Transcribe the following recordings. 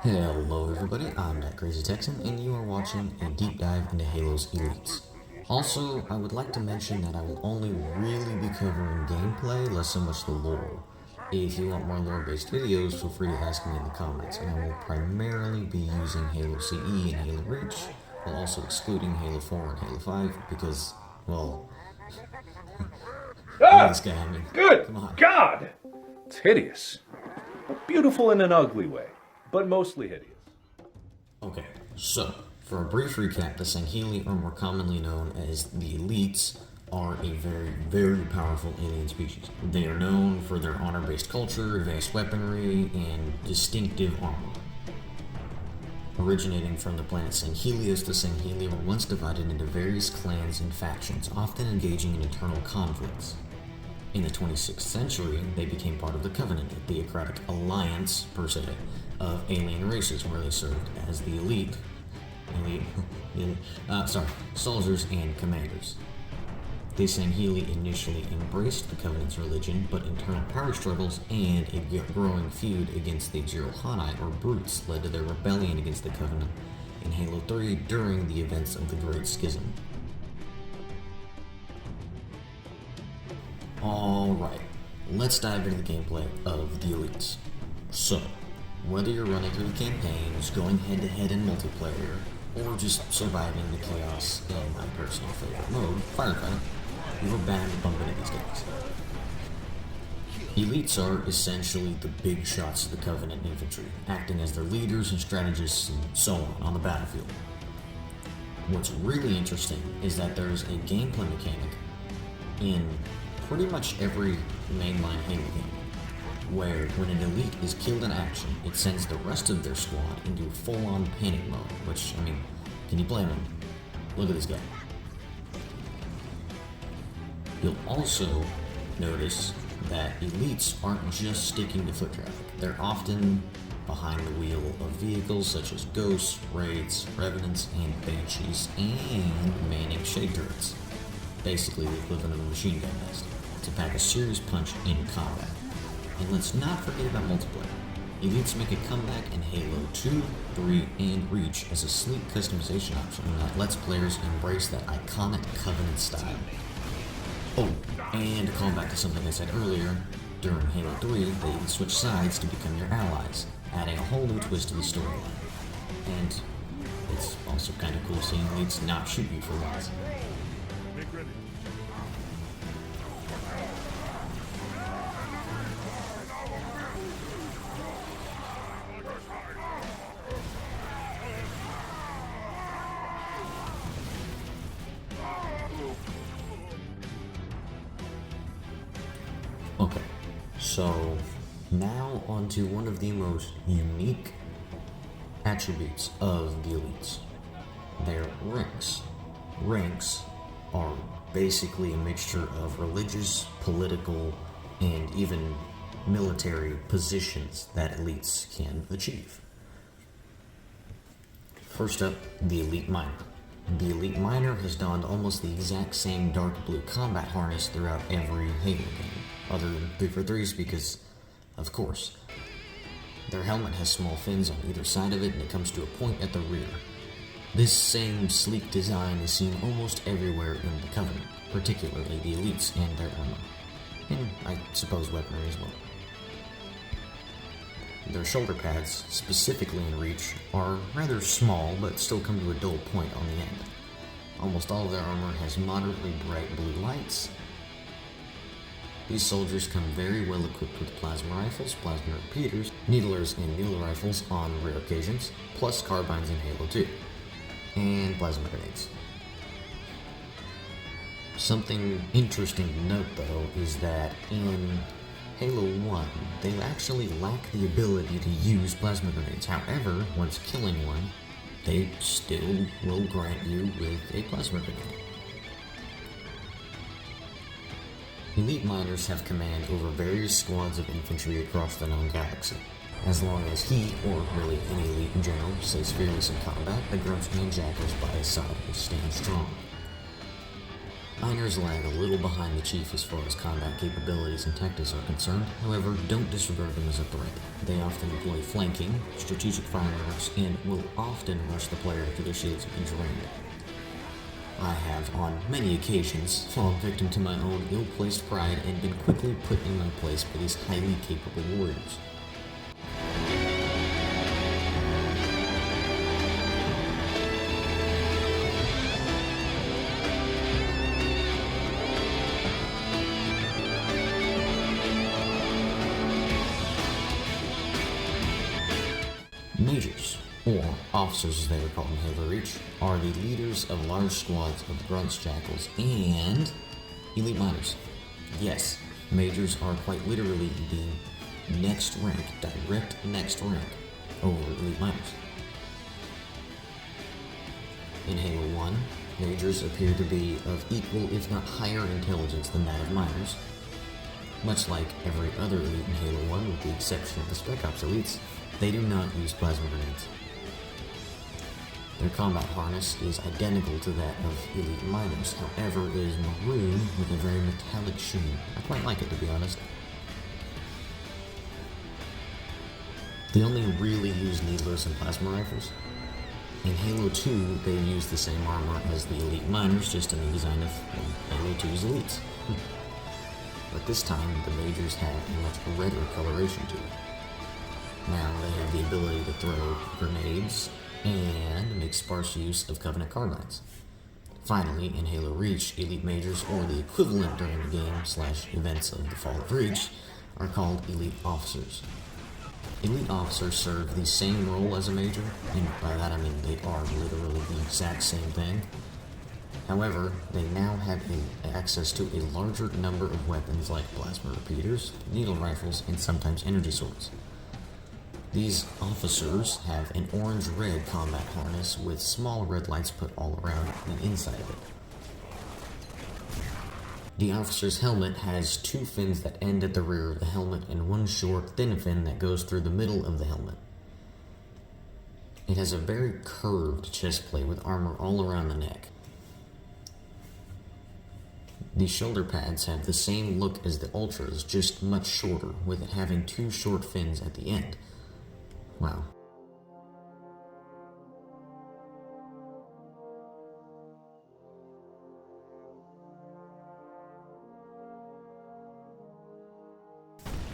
Hello everybody, I'm that Crazy Texan, and you are watching a deep dive into Halo's Elites. Also, I would like to mention that I will only really be covering gameplay, less so much the lore. If you want more lore-based videos, feel free to ask me in the comments, and I will primarily be using Halo CE and Halo Reach, while also excluding Halo 4 and Halo 5, because, well, look at this guy, I mean, Good come on. God! It's hideous. Beautiful in an ugly way, but mostly hideous. Okay, so, for a brief recap, the Sangheli, or more commonly known as the Elites, are a very, very powerful alien species. They are known for their honor-based culture, advanced weaponry, and distinctive armor. Originating from the planet Sanghelios, the Sangheli were once divided into various clans and factions, often engaging in internal conflicts. In the 26th century, they became part of the Covenant, a theocratic alliance, per se, of alien races where they served as the soldiers and commanders. The Sangheli initially embraced the Covenant's religion, but internal power struggles and a growing feud against the Jiralhanae, or Brutes, led to their rebellion against the Covenant in Halo 3 during the events of the Great Schism. Alright, let's dive into the gameplay of the Elites. So, whether you're running through the campaigns, going head to head in multiplayer, or just surviving the chaos in my personal favorite mode, Firefight, you are bound to bump into these guys. Elites are essentially the big shots of the Covenant infantry, acting as their leaders and strategists and so on the battlefield. What's really interesting is that there's a gameplay mechanic in pretty much every mainline Halo game, where when an elite is killed in action, it sends the rest of their squad into full-on panic mode, which, I mean, can you blame them? Look at this guy. You'll also notice that elites aren't just sticking to foot traffic. They're often behind the wheel of vehicles such as ghosts, raids, revenants, and banshees, and manning shade turrets. Basically the equivalent of a machine gun nest, to pack a serious punch in combat. And let's not forget about multiplayer. Elites make a comeback in Halo 2, 3, and Reach as a sleek customization option that lets players embrace that iconic Covenant style. Oh, and to call back to something I said earlier, during Halo 3, they even switch sides to become your allies, adding a whole new twist to the storyline. And it's also kind of cool seeing elites not shoot you for once. Okay, so now onto one of the most unique attributes of the elites. Their ranks. Ranks are basically a mixture of religious, political, and even military positions that elites can achieve. First up, the Elite Miner. The Elite Miner has donned almost the exact same dark blue combat harness throughout every Halo game, other than 343's because, of course. Their helmet has small fins on either side of it and it comes to a point at the rear. This same sleek design is seen almost everywhere in the Covenant, particularly the Elites and their armor, and I suppose weaponry as well. Their shoulder pads, specifically in Reach, are rather small but still come to a dull point on the end. Almost all of their armor has moderately bright blue lights. These soldiers come very well equipped with plasma rifles, plasma repeaters, needlers, and needle rifles on rare occasions, plus carbines in Halo 2, and plasma grenades. Something interesting to note, though, is that in Halo 1, they actually lack the ability to use plasma grenades. However, once killing one, they still will grant you with a plasma grenade. Elite miners have command over various squads of infantry across the known galaxy. As long as he, or really any elite in general, stays fearless in combat, the grunts and jackals by his side will stand strong. Miners lag a little behind the Chief as far as combat capabilities and tactics are concerned, however, don't disregard them as a threat. They often employ flanking, strategic firearms, and will often rush the player after their shields have been drained. I have, on many occasions, fallen victim to my own ill-placed pride and been quickly put in my place by these highly capable warriors. Majors, or officers as they were called in Halo Reach, are the leaders of large squads of grunts, jackals, and elite miners. Yes, majors are quite literally the next rank, direct next rank over elite miners. In Halo 1, majors appear to be of equal if not higher intelligence than that of miners. Much like every other elite in Halo 1 with the exception of the Spec Ops elites, they do not use plasma grenades. Their combat harness is identical to that of elite miners, however it is maroon with a very metallic sheen. I quite like it, to be honest. They only really use needlers and plasma rifles. In Halo 2, they use the same armor as the elite miners, just in the design of Halo 2's elites. But this time, the majors have a much redder coloration to it. Now they have the ability to throw grenades and make sparse use of Covenant carbines. Finally, in Halo Reach, elite majors, or the equivalent during the game/events of the Fall of Reach, are called elite officers. Elite officers serve the same role as a major, and by that I mean they are literally the exact same thing. However, they now have access to a larger number of weapons like plasma repeaters, needle rifles, and sometimes energy swords. These officers have an orange-red combat harness with small red lights put all around the inside of it. The officer's helmet has two fins that end at the rear of the helmet and one short, thin fin that goes through the middle of the helmet. It has a very curved chest plate with armor all around the neck. The shoulder pads have the same look as the Ultras, just much shorter, with it having two short fins at the end. Wow.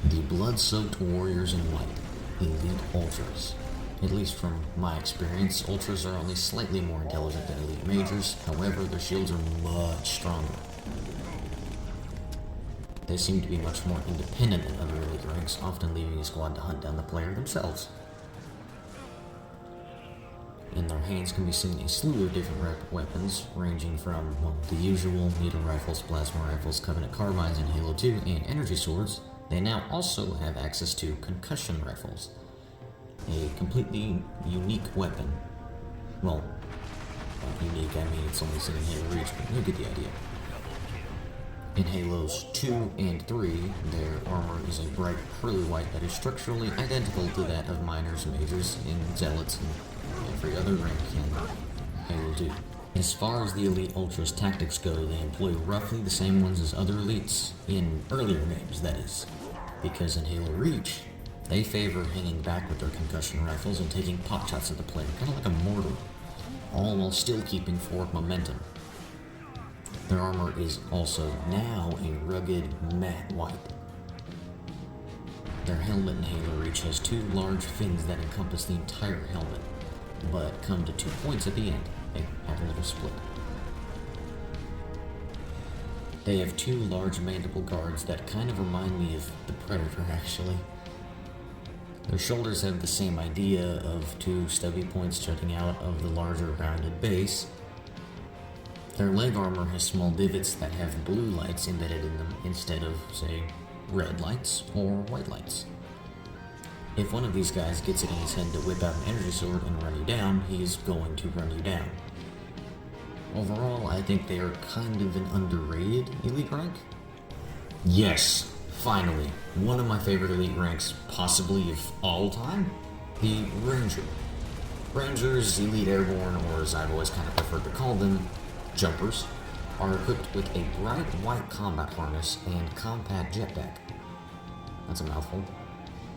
The blood-soaked warriors in white, elite Ultras. At least from my experience, Ultras are only slightly more intelligent than elite majors, however their shields are much stronger. They seem to be much more independent than other elite ranks, often leaving a squad to hunt down the player themselves. In their hands can be seen a slew of different weapons, ranging from, well, the usual needle rifles, plasma rifles, Covenant carbines in Halo 2, and energy swords. They now also have access to concussion rifles, a completely unique weapon. Well, unique, I mean it's only seen in Halo Reach, but you get the idea. In Halos 2 and 3, their armor is a bright pearly white that is structurally identical to that of miners, majors, and zealots, and every other rank in Halo 2. As far as the elite Ultras tactics go, they employ roughly the same ones as other elites, in earlier games, that is. Because in Halo Reach, they favor hanging back with their concussion rifles and taking pot shots at the player, kind of like a mortar, all while still keeping forward momentum. Their armor is also now a rugged matte white. Their helmet in Halo Reach has two large fins that encompass the entire helmet, but come to 2 points at the end. They have a little split. They have two large mandible guards that kind of remind me of the Predator, actually. Their shoulders have the same idea of two stubby points jutting out of the larger rounded base. Their leg armor has small divots that have blue lights embedded in them instead of, say, red lights or white lights. If one of these guys gets it in his head to whip out an energy sword and run you down, he is going to run you down. Overall, I think they are kind of an underrated elite rank. Yes, finally, one of my favorite elite ranks, possibly of all time, the Ranger. Rangers, elite airborne, or as I've always kind of preferred to call them, jumpers, are equipped with a bright white combat harness and compact jetpack. That's a mouthful.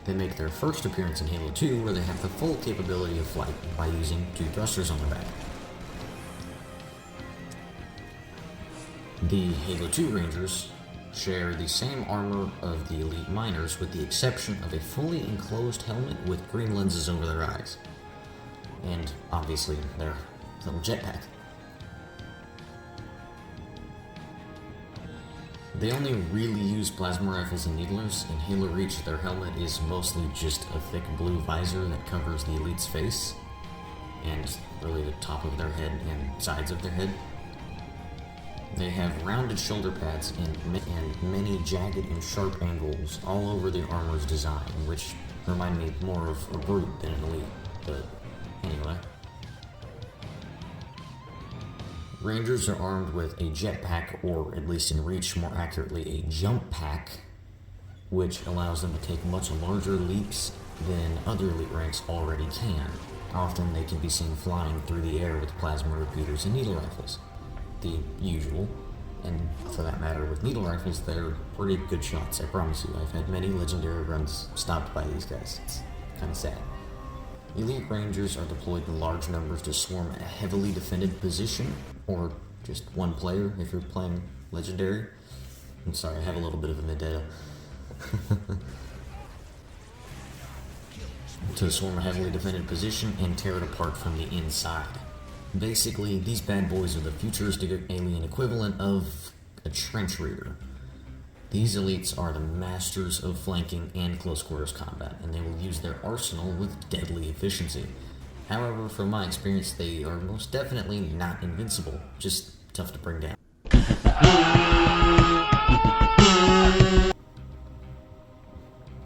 They make their first appearance in Halo 2, where they have the full capability of flight by using 2 thrusters on their back. The Halo 2 Rangers share the same armor of the Elite Miners, with the exception of a fully enclosed helmet with green lenses over their eyes. And obviously their little jetpack. They only really use plasma rifles and needlers. In Halo Reach, their helmet is mostly just a thick blue visor that covers the Elite's face, and really the top of their head and sides of their head. They have rounded shoulder pads and many jagged and sharp angles all over the armor's design, which remind me more of a brute than an Elite, but anyway. Rangers are armed with a jetpack, or at least in Reach, more accurately, a jump pack, which allows them to take much larger leaps than other Elite ranks already can. Often they can be seen flying through the air with plasma repeaters and needle rifles. The usual, and for that matter with needle rifles, they're pretty good shots, I promise you. I've had many legendary runs stopped by these guys. It's kind of sad. Elite Rangers are deployed in large numbers to swarm a heavily defended position, or just one player if you're playing legendary. I'm sorry, I have a little bit of a vendetta. To swarm a heavily defended position and tear it apart from the inside. Basically, these bad boys are the futuristic alien equivalent of a trench raider. These elites are the masters of flanking and close quarters combat, and they will use their arsenal with deadly efficiency. However, from my experience, they are most definitely not invincible, just tough to bring down.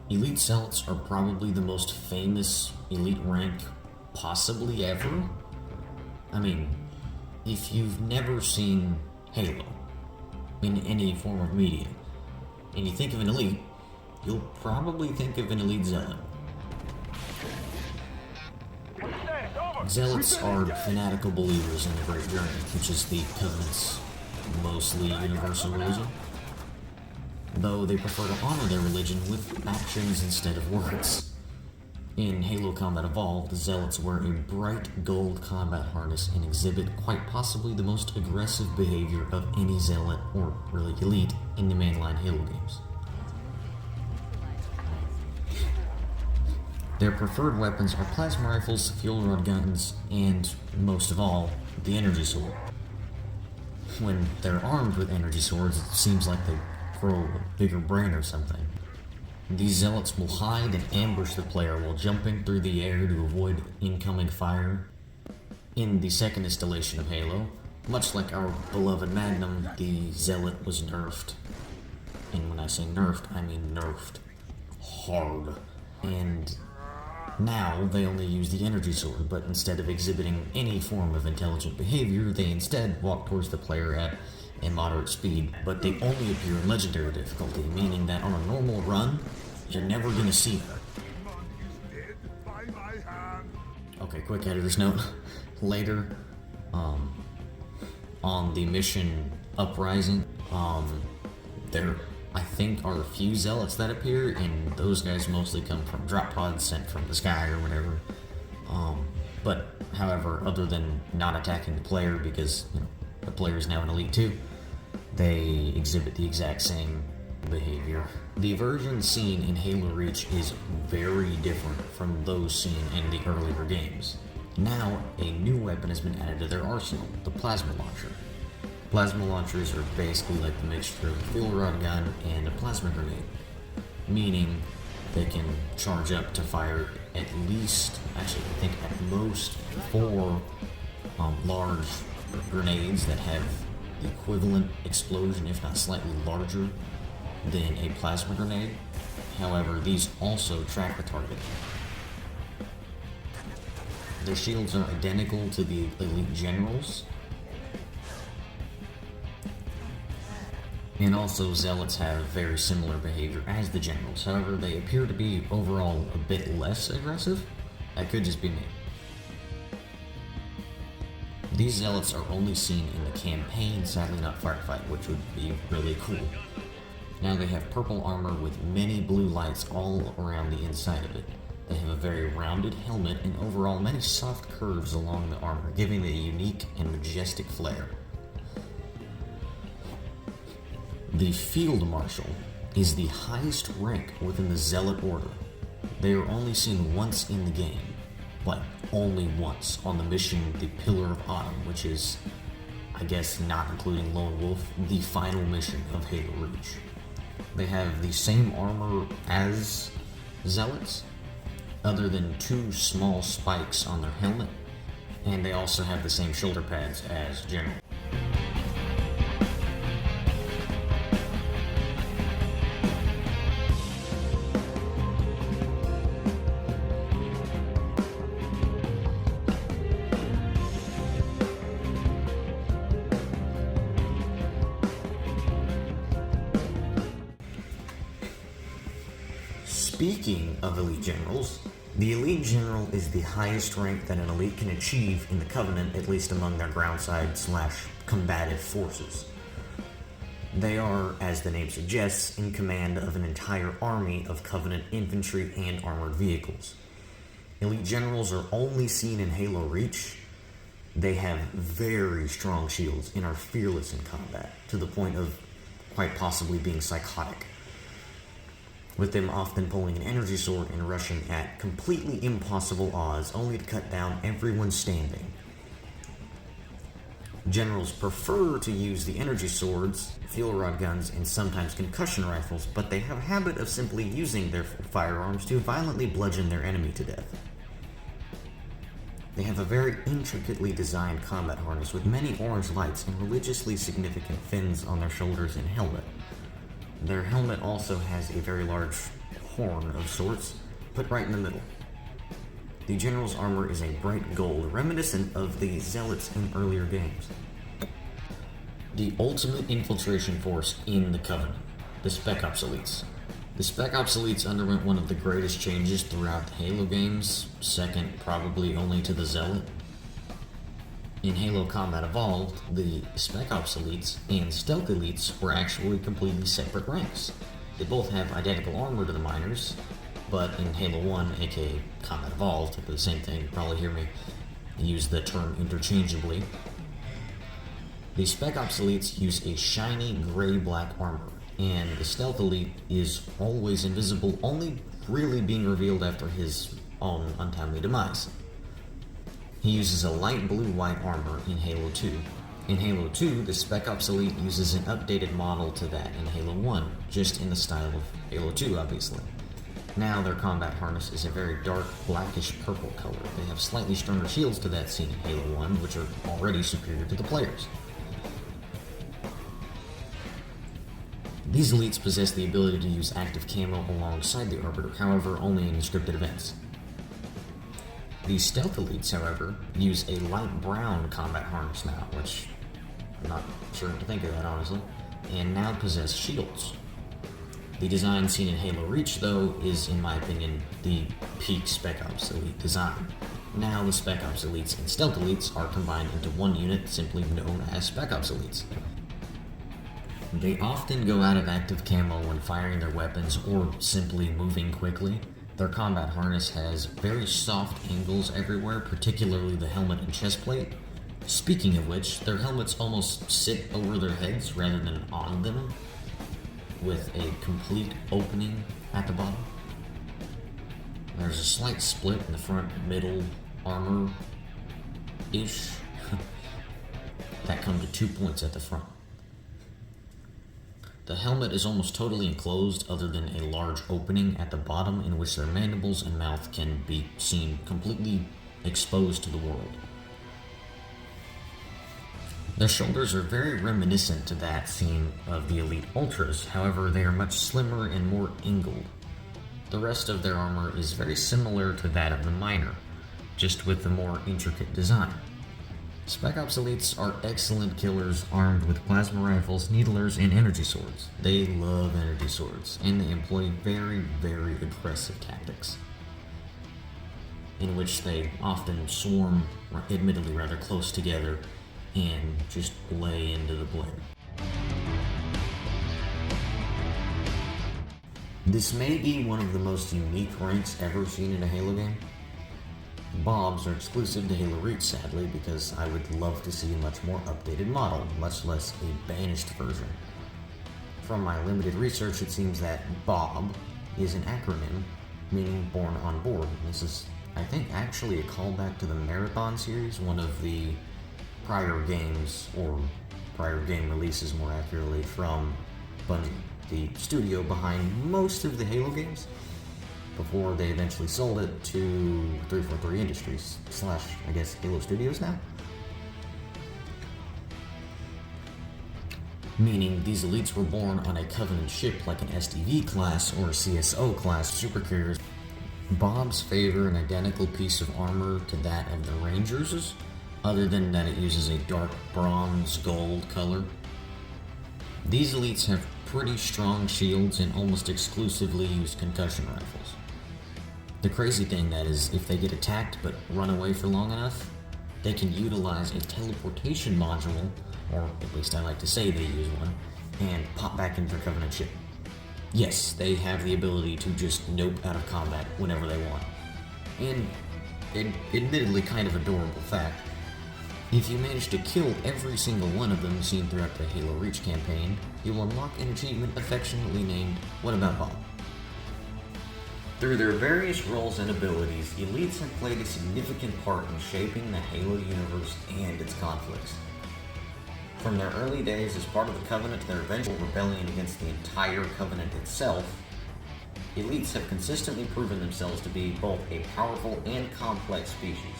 Elite Zealots are probably the most famous elite rank possibly ever. I mean, if you've never seen Halo in any form of media, and you think of an elite, you'll probably think of an elite zealot. Zealots are fanatical believers in the Great Journey, which is the Covenant's mostly universal religion, though they prefer to honor their religion with actions instead of words. In Halo Combat Evolved, the Zealots wear a bright gold combat harness and exhibit quite possibly the most aggressive behavior of any Zealot, or really Elite, in the mainline Halo games. Their preferred weapons are plasma rifles, fuel rod guns, and, most of all, the energy sword. When they're armed with energy swords, it seems like they grow a bigger brain or something. These Zealots will hide and ambush the player while jumping through the air to avoid incoming fire. In the second installation of Halo, much like our beloved Magnum, the Zealot was nerfed. And when I say nerfed, I mean nerfed hard. And now they only use the energy sword, but instead of exhibiting any form of intelligent behavior, they instead walk towards the player at a moderate speed, but they only appear in legendary difficulty, meaning that on a normal run, you're never gonna see them. Okay, quick editor's note. Later, on the mission Uprising, there, I think, are a few Zealots that appear, and those guys mostly come from drop pods sent from the sky or whatever. But, however, other than not attacking the player because, the player is now an Elite 2, they exhibit the exact same behavior. The version seen in Halo Reach is very different from those seen in the earlier games. Now, a new weapon has been added to their arsenal, the plasma launcher. Plasma launchers are basically like the mixture of a fuel rod gun and a plasma grenade, meaning they can charge up to fire at least, actually I think at most, 4 large grenades that have the equivalent explosion, if not slightly larger, than a plasma grenade. However, these also track the target. Their shields are identical to the Elite Generals. And also, Zealots have very similar behavior as the Generals. However, they appear to be overall a bit less aggressive. That could just be me. These zealots are only seen in the campaign, sadly not firefight, which would be really cool. Now they have purple armor with many blue lights all around the inside of it. They have a very rounded helmet and overall many soft curves along the armor, giving it a unique and majestic flair. The Field Marshal is the highest rank within the Zealot Order. They are only seen once in the game, but only once on the mission The Pillar of Autumn, which is, I guess not including Lone Wolf, the final mission of Halo Reach. They have the same armor as Zealots, other than 2 small spikes on their helmet, and they also have the same shoulder pads as General. Speaking of Elite Generals, the Elite General is the highest rank that an Elite can achieve in the Covenant, at least among their groundside/combative forces. They are, as the name suggests, in command of an entire army of Covenant infantry and armored vehicles. Elite Generals are only seen in Halo Reach. They have very strong shields and are fearless in combat, to the point of quite possibly being psychotic, with them often pulling an energy sword and rushing at completely impossible odds only to cut down everyone standing. Generals prefer to use the energy swords, fuel rod guns, and sometimes concussion rifles, but they have a habit of simply using their firearms to violently bludgeon their enemy to death. They have a very intricately designed combat harness with many orange lights and religiously significant fins on their shoulders and helmet. Their helmet also has a very large horn of sorts, put right in the middle. The General's armor is a bright gold, reminiscent of the Zealots in earlier games. The ultimate infiltration force in the Covenant, the Spec Ops Elites. The Spec Ops Elites underwent one of the greatest changes throughout the Halo games, second probably only to the Zealot. In Halo Combat Evolved, the Spec Ops Elites and Stealth Elites were actually completely separate ranks. They both have identical armor to the Miners, but in Halo 1, aka Combat Evolved, the same thing, you probably hear me use the term interchangeably. The Spec Ops Elites use a shiny gray-black armor, and the Stealth Elite is always invisible, only really being revealed after his own untimely demise. He uses a light blue-white armor in Halo 2. In Halo 2, the Spec Ops Elite uses an updated model to that in Halo 1, just in the style of Halo 2, obviously. Now their combat harness is a very dark blackish purple color. They have slightly stronger shields to that seen in Halo 1, which are already superior to the players. These elites possess the ability to use active camo alongside the Arbiter, however only in scripted events. The Stealth Elites, however, use a light brown combat harness now, which I'm not sure what to think of that, honestly, and now possess shields. The design seen in Halo Reach, though, is, in my opinion, the peak Spec Ops Elite design. Now the Spec Ops Elites and Stealth Elites are combined into one unit, simply known as Spec Ops Elites. They often go out of active camo when firing their weapons or simply moving quickly. Their combat harness has very soft angles everywhere, particularly the helmet and chest plate. Speaking of which, their helmets almost sit over their heads rather than on them, with a complete opening at the bottom. There's a slight split in the front middle armor-ish that come to 2 points at the front. The helmet is almost totally enclosed other than a large opening at the bottom in which their mandibles and mouth can be seen completely exposed to the world. Their shoulders are very reminiscent to that seen of the Elite Ultras, however they are much slimmer and more angled. The rest of their armor is very similar to that of the Miner, just with a more intricate design. Spec Ops Elites are excellent killers armed with plasma rifles, needlers, and energy swords. They love energy swords, and they employ very, very aggressive tactics. in which they often swarm, admittedly rather close together, and just lay into the blade. This may be one of the most unique ranks ever seen in a Halo game. Bobs are exclusive to Halo Reach, sadly, because I would love to see a much more updated model, much less a banished version. From my limited research, it seems that Bob is an acronym meaning Born on Board. This is, I think, actually a callback to the Marathon series, one of the prior games, or prior game releases more accurately, from Bungie, the studio behind most of the Halo games, before they eventually sold it to 343 Industries, / I guess Halo Studios now? Meaning these elites were born on a Covenant ship like an SDV class or CSO class supercarriers. Bobs favor an identical piece of armor to that of the Rangers', other than that it uses a dark bronze gold color. These elites have pretty strong shields and almost exclusively use concussion rifles. The crazy thing that is, if they get attacked but run away for long enough, they can utilize a teleportation module, or at least I like to say they use one, and pop back into their Covenant ship. Yes, they have the ability to just nope out of combat whenever they want. And an admittedly kind of adorable fact, if you manage to kill every single one of them seen throughout the Halo Reach campaign, you will unlock an achievement affectionately named What About Bob? Through their various roles and abilities, elites have played a significant part in shaping the Halo universe and its conflicts. From their early days as part of the Covenant to their eventual rebellion against the entire Covenant itself, elites have consistently proven themselves to be both a powerful and complex species.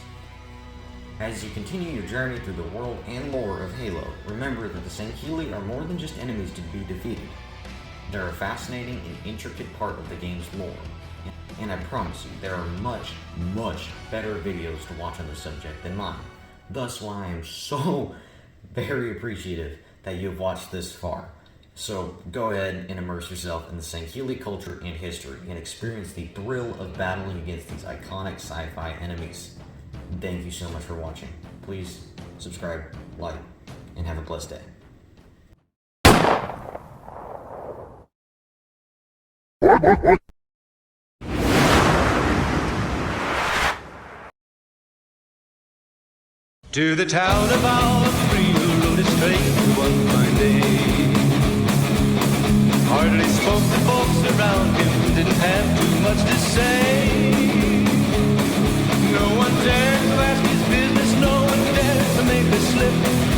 As you continue your journey through the world and lore of Halo, remember that the Sankhili are more than just enemies to be defeated. They're a fascinating and intricate part of the game's lore. And I promise you, there are much, much better videos to watch on the subject than mine. Thus why I am so very appreciative that you've watched this far. So go ahead and immerse yourself in the Sankhili culture and history and experience the thrill of battling against these iconic sci-fi enemies. Thank you so much for watching. Please subscribe, like, and have a blessed day. To the town of our free who rode it straight one fine day. Hardly spoke to folks around him, didn't have too much to say. No one dared to ask his business, no one dared to make a slip.